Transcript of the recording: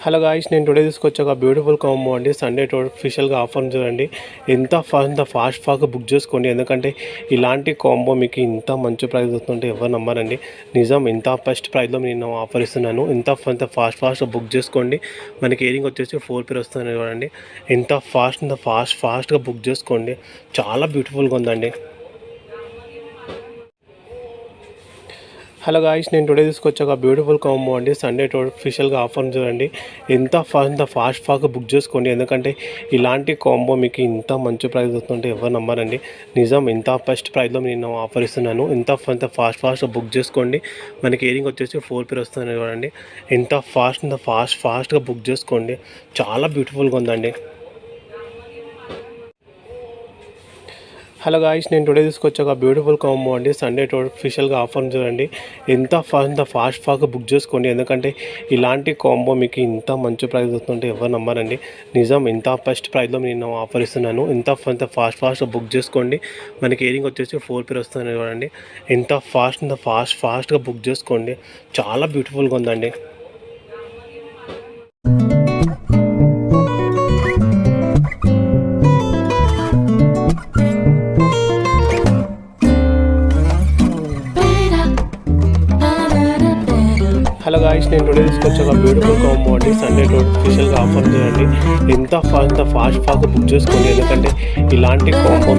Hello guys, నేను today తీసుకొచ్చాక beautiful combo అండి. Sunday స్పెషల్గా ఆఫర్ చూడండి. ఎంత ఫాస్ట్గా బుక్ చేసుకోండి. ఎందుకంటే ఇలాంటి కాంబో మీకు ఇంత మంచి ప్రైస్ వస్తుంటే ఎవరు నమ్మరండి. నిజం, ఇంత బెస్ట్ ప్రైస్లో నేను ఆఫర్ ఇస్తున్నాను. ఇంత ఫాస్ట్గా బుక్ చేసుకోండి. మనకి ఇయరింగ్ వచ్చేసి 4 పేర్ వస్తుంది చూడండి. ఎంత ఫాస్ట్గా బుక్ చేసుకోండి. చాలా బ్యూటిఫుల్గా ఉందండి. హలో గాయ్స్, నేను టుడే తీసుకొచ్చాక బ్యూటిఫుల్ కాంబో అండి. సండే స్పెషల్గా ఆఫర్ చూడండి. ఎంత ఫాస్ట్గా బుక్ చేసుకోండి. ఎందుకంటే ఇలాంటి కాంబో మీకు ఇంత మంచి ప్రైస్ వస్తుంటే ఎవరు నమ్మరండి. నిజం, ఇంత బెస్ట్ ప్రైస్లో నేను ఆఫర్ ఇస్తున్నాను. ఇంత ఫాస్ట్గా బుక్ చేసుకోండి. మనకి ఇయరింగ్ వచ్చేసి 4 పేర్ వస్తుంది చూడండి. ఎంత ఫాస్ట్గా బుక్ చేసుకోండి. చాలా బ్యూటిఫుల్గా ఉందండి. హలో గాయ్స్, నేను టుడే తీసుకొచ్చాక బ్యూటిఫుల్ కాంబో అండి. సండే స్పెషల్గా ఆఫర్ చూడండి. ఎంత ఫాస్ట్గా బుక్ చేసుకోండి. ఎందుకంటే ఇలాంటి కాంబో మీకు ఇంత మంచి ప్రైస్ వస్తుంటే ఎవరు నమ్మరండి. నిజం, ఇంత బెస్ట్ ప్రైస్లో నేను ఆఫర్ ఇస్తున్నాను. ఇంత ఫాస్ట్గా బుక్ చేసుకోండి. మనకి ఇయరింగ్ వచ్చేసి 4 పేర్ వస్తుంది చూడండి. ఎంత ఫాస్ట్గా బుక్ చేసుకోండి. చాలా బ్యూటిఫుల్గా ఉందండి. హలో గాయ్స్, నేను టుడే తీసుకొచ్చాక బ్యూటిఫుల్ కాంబో అండి. సండే స్పెషల్గా ఆఫర్ చేయండి. ఎంత ఫాస్ట్గా బుక్ చేసుకోండి. ఎందుకంటే ఇలాంటి కాంబో